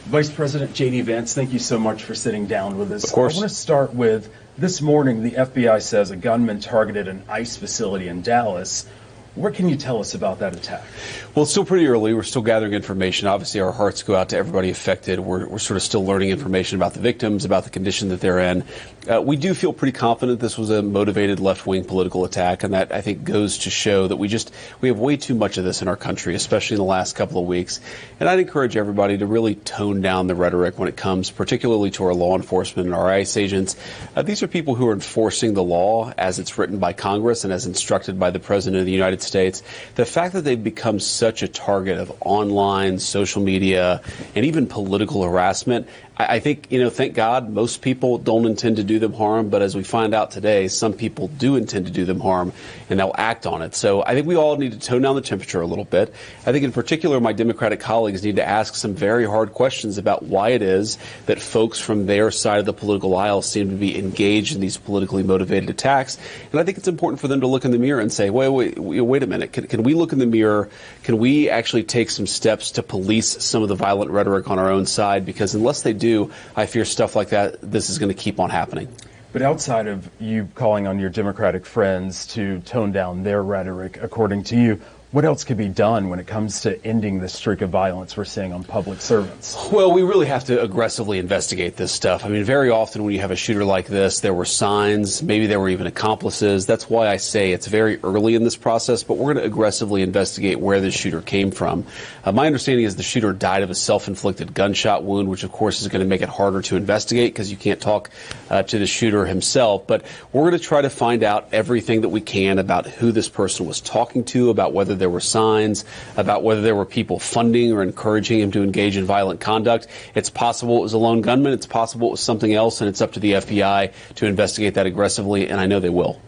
Vice President JD Vance, thank you so much for sitting down with us. Of course. I want to start with, this morning the FBI says a gunman targeted an ICE facility in Dallas. What can you tell us about that attack? Well, it's still pretty early. We're still gathering information. Obviously, our hearts go out to everybody affected. We're sort of still learning information about the victims, about the condition that they're in. We do feel pretty confident this was a motivated left-wing political attack, and that, I think, goes to show that we have way too much of this in our country, especially in the last couple of weeks. And I'd encourage everybody to really tone down the rhetoric when it comes particularly to our law enforcement and our ICE agents. These are people who are enforcing the law as it's written by Congress and as instructed by the President of the United States. The fact that they've become such a target of online, social media, and even political harassment, I think, thank God most people don't intend to do them harm. But as we find out today, some people do intend to do them harm, and they'll act on it. So I think we all need to tone down the temperature a little bit. I think in particular, my Democratic colleagues need to ask some very hard questions about why it is that folks from their side of the political aisle seem to be engaged in these politically motivated attacks. And I think it's important for them to look in the mirror and say, wait a minute. Can we look in the mirror? Can we actually take some steps to police some of the violent rhetoric on our own side? Because unless they do, I fear stuff like that, this is going to keep on happening. But outside of you calling on your Democratic friends to tone down their rhetoric, according to you, what else could be done when it comes to ending the streak of violence we're seeing on public servants? Well, we really have to aggressively investigate this stuff. I mean, very often when you have a shooter like this, there were signs, maybe there were even accomplices. That's why I say it's very early in this process, but we're going to aggressively investigate where this shooter came from. My understanding is the shooter died of a self-inflicted gunshot wound, which of course is going to make it harder to investigate because you can't talk to the shooter himself. But we're going to try to find out everything that we can about who this person was talking to, about whether there were signs, about whether there were people funding or encouraging him to engage in violent conduct. It's possible it was a lone gunman. It's possible it was something else, and it's up to the FBI to investigate that aggressively, and I know they will.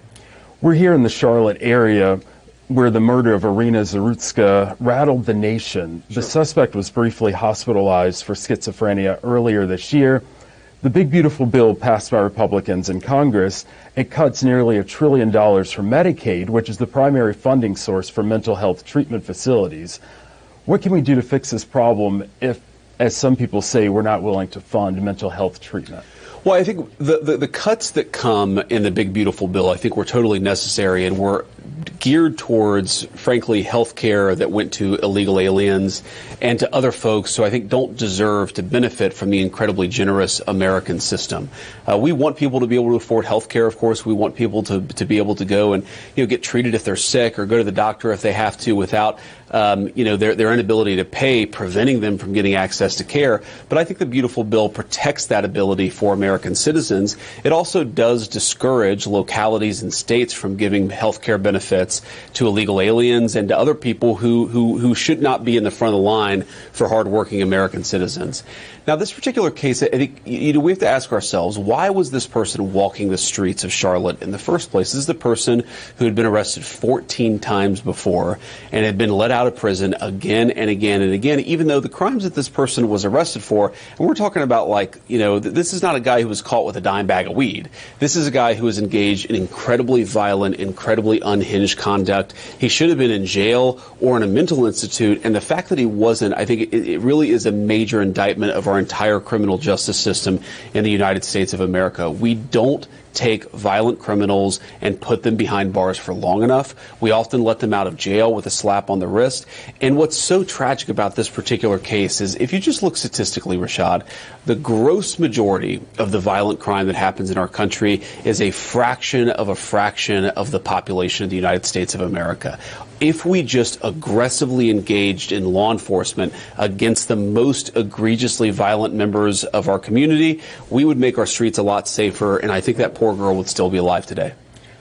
We're here in the Charlotte area where the murder of Irina Zarutska rattled the nation. Sure. The suspect was briefly hospitalized for schizophrenia earlier this year. The big, beautiful bill passed by Republicans in Congress, it cuts nearly $1 trillion from Medicaid, which is the primary funding source for mental health treatment facilities. What can we do to fix this problem if, as some people say, we're not willing to fund mental health treatment? Well, I think the cuts that come in the big, beautiful bill, I think were totally necessary and were geared towards, frankly, health care that went to illegal aliens and to other folks who I think don't deserve to benefit from the incredibly generous American system. We want people to be able to afford health care, of course. We want people to be able to go and get treated if they're sick or go to the doctor if they have to without their inability to pay, preventing them from getting access to care. But I think the beautiful bill protects that ability for American citizens. It also does discourage localities and states from giving health care benefits to illegal aliens and to other people who should not be in the front of the line for hardworking American citizens. Now, this particular case, I think we have to ask ourselves, why was this person walking the streets of Charlotte in the first place? This is the person who had been arrested 14 times before and had been let out of prison again and again and again, even though the crimes that this person was arrested for, and we're talking about this is not a guy who was caught with a dime bag of weed. This is a guy who was engaged in incredibly violent, incredibly unhinged conduct. He should have been in jail or in a mental institute, and the fact that he wasn't, I think it really is a major indictment of our entire criminal justice system in the United States of America. We don't take violent criminals and put them behind bars for long enough. We often let them out of jail with a slap on the wrist. And what's so tragic about this particular case is if you just look statistically, Reshad, the gross majority of the violent crime that happens in our country is a fraction of the population of the United States of America. If we just aggressively engaged in law enforcement against the most egregiously violent members of our community, we would make our streets a lot safer, and I think that poor girl would still be alive today.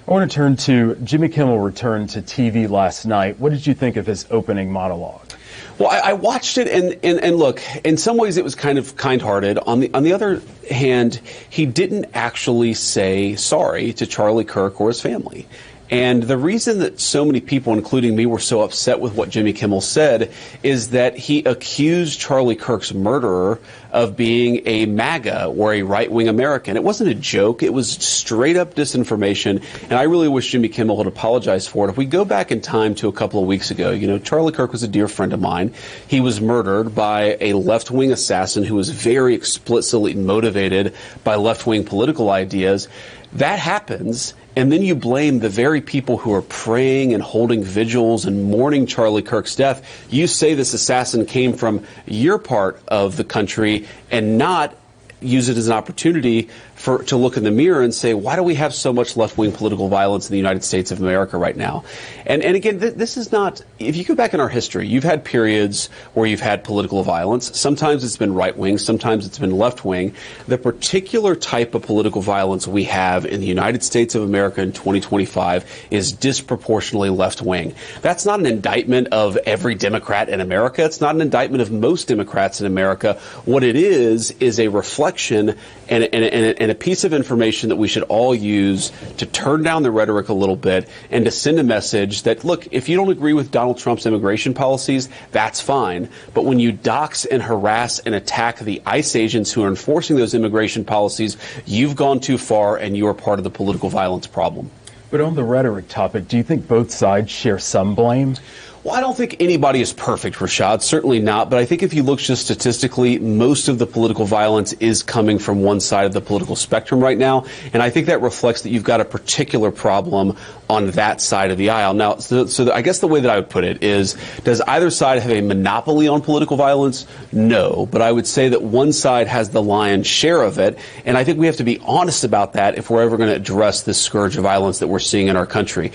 I want to turn to Jimmy Kimmel returned to TV last night. What did you think of his opening monologue? Well, I watched it, and look, in some ways it was kind of kind-hearted. On the other hand, he didn't actually say sorry to Charlie Kirk or his family. And the reason that so many people, including me, were so upset with what Jimmy Kimmel said is that he accused Charlie Kirk's murderer of being a MAGA or a right-wing American. It wasn't a joke. It was straight-up disinformation, and I really wish Jimmy Kimmel would apologize for it. If we go back in time to a couple of weeks ago, Charlie Kirk was a dear friend of mine. He was murdered by a left-wing assassin who was very explicitly motivated by left-wing political ideas. That happens, and then you blame the very people who are praying and holding vigils and mourning Charlie Kirk's death. You say this assassin came from your part of the country and not use it as an opportunity to look in the mirror and say, why do we have so much left-wing political violence in the United States of America right now? And again, this is not, if you go back in our history, you've had periods where you've had political violence. Sometimes it's been right-wing, sometimes it's been left-wing. The particular type of political violence we have in the United States of America in 2025 is disproportionately left-wing. That's not an indictment of every Democrat in America. It's not an indictment of most Democrats in America. What it is a reflection and a piece of information that we should all use to turn down the rhetoric a little bit and to send a message that, look, if you don't agree with Donald Trump's immigration policies, that's fine. But when you dox and harass and attack the ICE agents who are enforcing those immigration policies, you've gone too far and you are part of the political violence problem. But on the rhetoric topic, do you think both sides share some blame? Well, I don't think anybody is perfect, Reshad. Certainly not. But I think if you look just statistically, most of the political violence is coming from one side of the political spectrum right now. And I think that reflects that you've got a particular problem on that side of the aisle. Now, so I guess the way that I would put it is, does either side have a monopoly on political violence? No. But I would say that one side has the lion's share of it. And I think we have to be honest about that if we're ever going to address this scourge of violence that we're seeing in our country.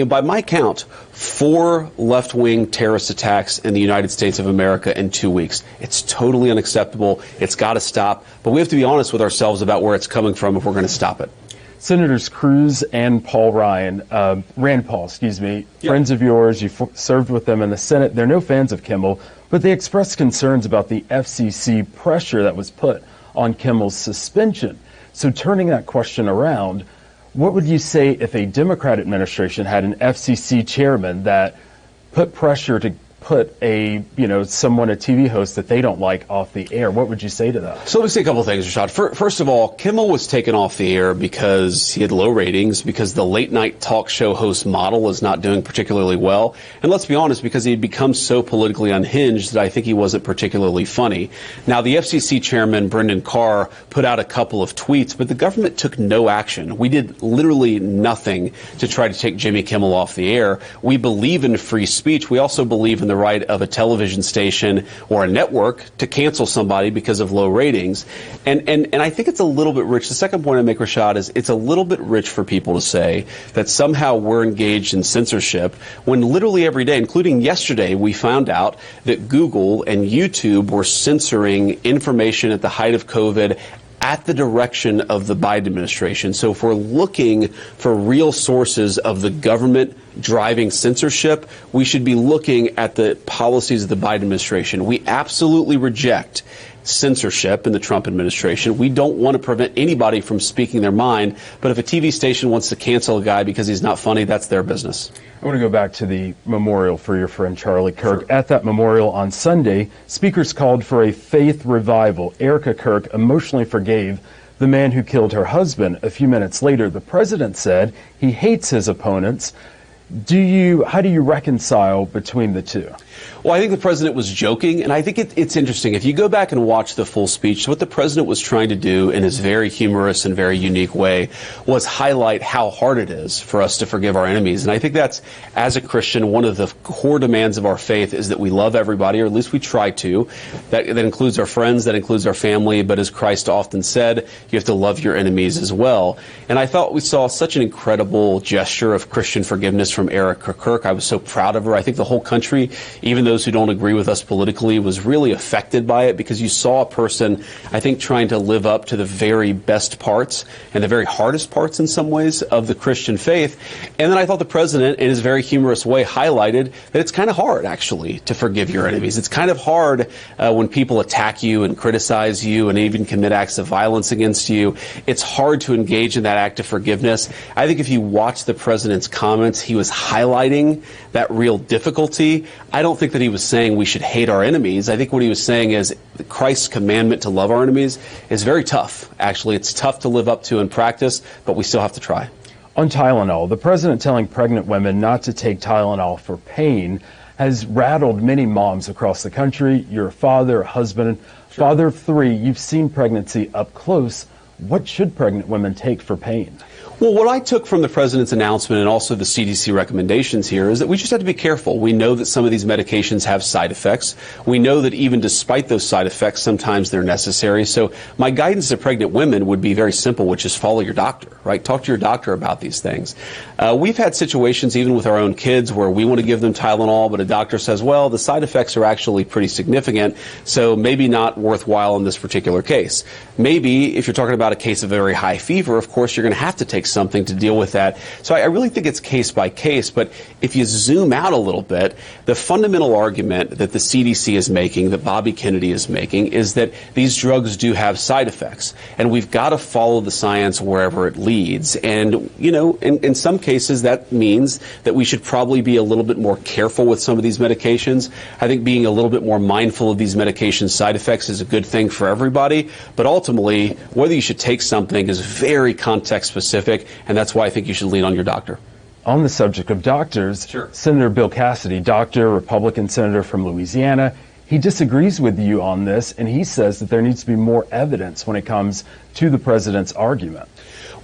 By my count, 4 left-wing terrorist attacks in the United States of America in 2 weeks. It's totally unacceptable. It's got to stop. But we have to be honest with ourselves about where it's coming from if we're going to stop it. Senators Cruz and Rand Paul, friends of yours, you served with them in the Senate. They're no fans of Kimmel, but they expressed concerns about the FCC pressure that was put on Kimmel's suspension. So turning that question around, what would you say if a Democrat administration had an FCC chairman that put pressure to put a TV host that they don't like off the air? What would you say to that? So let me say a couple of things, Reshad. First of all, Kimmel was taken off the air because he had low ratings, because the late night talk show host model is not doing particularly well. And let's be honest, because he had become so politically unhinged that I think he wasn't particularly funny. Now, the FCC chairman, Brendan Carr, put out a couple of tweets, but the government took no action. We did literally nothing to try to take Jimmy Kimmel off the air. We believe in free speech. We also believe in the right of a television station or a network to cancel somebody because of low ratings. And I think it's a little bit rich. The second point I make, Reshad, is it's a little bit rich for people to say that somehow we're engaged in censorship when literally every day, including yesterday, we found out that Google and YouTube were censoring information at the height of COVID at the direction of the Biden administration. So if we're looking for real sources of the government driving censorship, we should be looking at the policies of the Biden administration. We absolutely reject censorship in the Trump administration. We don't want to prevent anybody from speaking their mind, but if a TV station wants to cancel a guy because he's not funny, that's their business. I want to go back to the memorial for your friend Charlie Kirk. Sure. At that memorial on Sunday, speakers called for a faith revival. Erica Kirk emotionally forgave the man who killed her husband. A few minutes later, the president said he hates his opponents. How do you reconcile between the two? Well, I think the president was joking, and I think it's interesting. If you go back and watch the full speech, what the president was trying to do in his very humorous and very unique way was highlight how hard it is for us to forgive our enemies. And I think that's, as a Christian, one of the core demands of our faith is that we love everybody, or at least we try to. That includes our friends, that includes our family, but as Christ often said, you have to love your enemies as well. And I thought we saw such an incredible gesture of Christian forgiveness from Erica Kirk. I was so proud of her. I think the whole country, even those who don't agree with us politically, was really affected by it, because you saw a person, I think, trying to live up to the very best parts and the very hardest parts in some ways of the Christian faith. And then I thought the president, in his very humorous way, highlighted that it's kind of hard, actually, to forgive your enemies. It's kind of hard when people attack you and criticize you and even commit acts of violence against you. It's hard to engage in that act of forgiveness. I think if you watch the president's comments, he was highlighting that real difficulty. I don't think that he was saying we should hate our enemies. I think what he was saying is Christ's commandment to love our enemies is very tough. Actually, it's tough to live up to in practice, but we still have to try. On Tylenol, the president telling pregnant women not to take Tylenol for pain has rattled many moms across the country. You're a father, a husband, father of 3. You've seen pregnancy up close. What should pregnant women take for pain? Well, what I took from the president's announcement and also the CDC recommendations here is that we just have to be careful. We know that some of these medications have side effects. We know that even despite those side effects, sometimes they're necessary. So my guidance to pregnant women would be very simple, which is follow your doctor, right? Talk to your doctor about these things. We've had situations even with our own kids where we want to give them Tylenol, but a doctor says, well, the side effects are actually pretty significant, so maybe not worthwhile in this particular case. Maybe if you're talking about a case of very high fever, of course, you're going to have to take something to deal with that. So I really think it's case by case. But if you zoom out a little bit, the fundamental argument that the CDC is making, that Bobby Kennedy is making, is that these drugs do have side effects. And we've got to follow the science wherever it leads. And, you know, in some cases, that means that we should probably be a little bit more careful with some of these medications. I think being a little bit more mindful of these medication side effects is a good thing for everybody. But ultimately, whether you should take something is very context specific. And that's why I think you should lean on your doctor. On the subject of doctors, Sure. Senator Bill Cassidy, doctor, Republican senator from Louisiana, he disagrees with you on this, and he says that there needs to be more evidence when it comes to the president's argument.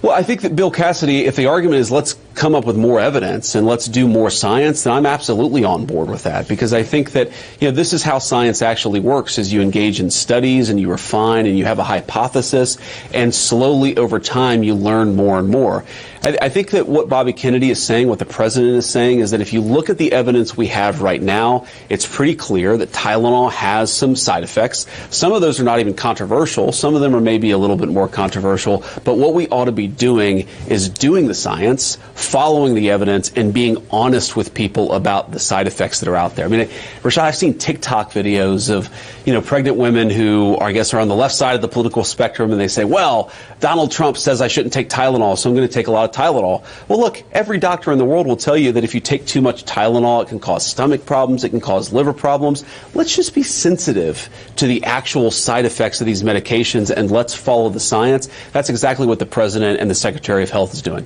Well, I think that Bill Cassidy, if the argument is let's come up with more evidence and let's do more science, then I'm absolutely on board with that, because I think that, you know, this is how science actually works, is you engage in studies and you refine and you have a hypothesis, and slowly over time you learn more and more. I think that what Bobby Kennedy is saying, what the president is saying, is that if you look at the evidence we have right now, it's pretty clear that Tylenol has some side effects. Some of those are not even controversial. Some of them are maybe a little bit more controversial. But what we ought to be doing is doing the science, following the evidence, and being honest with people about the side effects that are out there. I mean, Reshad, I've seen TikTok videos of, you know, pregnant women who are, I guess, are on the left side of the political spectrum, and they say, well, Donald Trump says I shouldn't take Tylenol, so I'm going to take a lot of Tylenol. Well, look, every doctor in the world will tell you that if you take too much Tylenol, it can cause stomach problems, it can cause liver problems. Let's just be sensitive to the actual side effects of these medications, and let's follow the science. That's exactly what the president and the Secretary of Health is doing.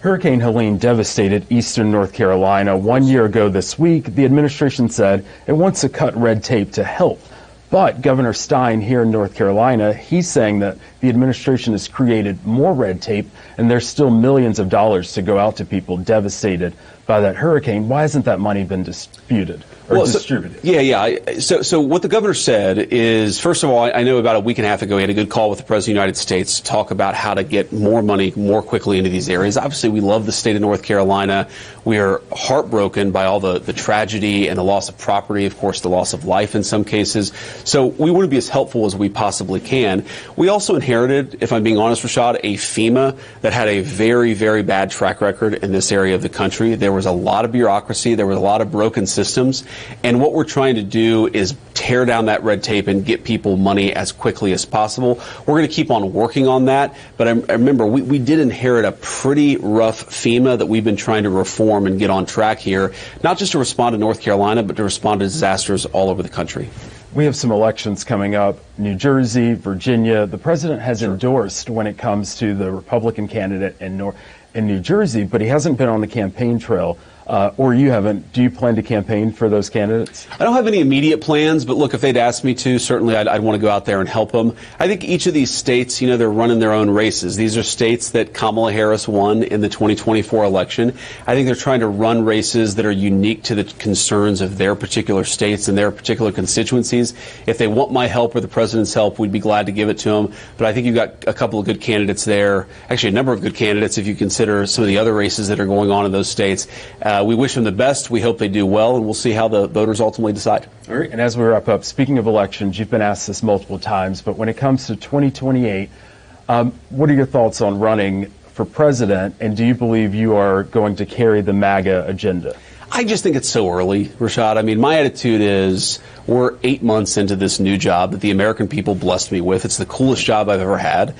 Hurricane Helene devastated eastern North Carolina 1 year ago this week. The administration said it wants to cut red tape to help. But Governor Stein here in North Carolina, he's saying that the administration has created more red tape and there's still millions of dollars to go out to people devastated by that hurricane. Why hasn't that money been distributed? So what the governor said is, first of all, I know about a week and a half ago he had a good call with the President of the United States to talk about how to get more money more quickly into these areas. Obviously, we love the state of North Carolina. We are heartbroken by all the tragedy and the loss of property, of course, the loss of life in some cases. So we want to be as helpful as we possibly can. We also inherited, if I'm being honest, Reshad, a FEMA that had a very, very bad track record in this area of the country. There was a lot of bureaucracy. There was a lot of broken systems. And what we're trying to do is tear down that red tape and get people money as quickly as possible. We're going to keep on working on that. But I remember, we did inherit a pretty rough FEMA that we've been trying to reform and get on track here, not just to respond to North Carolina, but to respond to disasters all over the country. We have some elections coming up, New Jersey, Virginia. The president has endorsed when it comes to the Republican candidate in New Jersey, but he hasn't been on the campaign trail. Or you haven't. Do you plan to campaign for those candidates? I don't have any immediate plans, but look, if they'd asked me to, certainly I'd want to go out there and help them. I think each of these states, you know, they're running their own races. These are states that Kamala Harris won in the 2024 election. I think they're trying to run races that are unique to the concerns of their particular states and their particular constituencies. If they want my help or the president's help, we'd be glad to give it to them. But I think you've got a couple of good candidates there, actually a number of good candidates if you consider some of the other races that are going on in those states. we wish them the best. We hope they do well, and we'll see how the voters ultimately decide. All right. And as we wrap up, speaking of elections, you've been asked this multiple times, but when it comes to 2028, what are your thoughts on running for president, and do you believe you are going to carry the MAGA agenda? I just think it's so early, Reshad. I mean, my attitude is we're 8 months into this new job that the American people blessed me with. It's the coolest job I've ever had.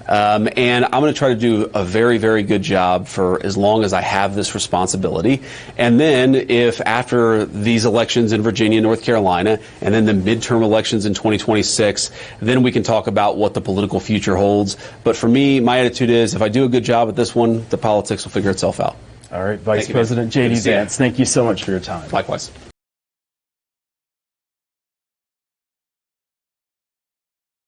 And I'm going to try to do a very, very good job for as long as I have this responsibility. And then if after these elections in Virginia, North Carolina, and then the midterm elections in 2026, then we can talk about what the political future holds. But for me, my attitude is if I do a good job at this one, the politics will figure itself out. All right, Vice President JD Vance, thank you so much for your time. Likewise.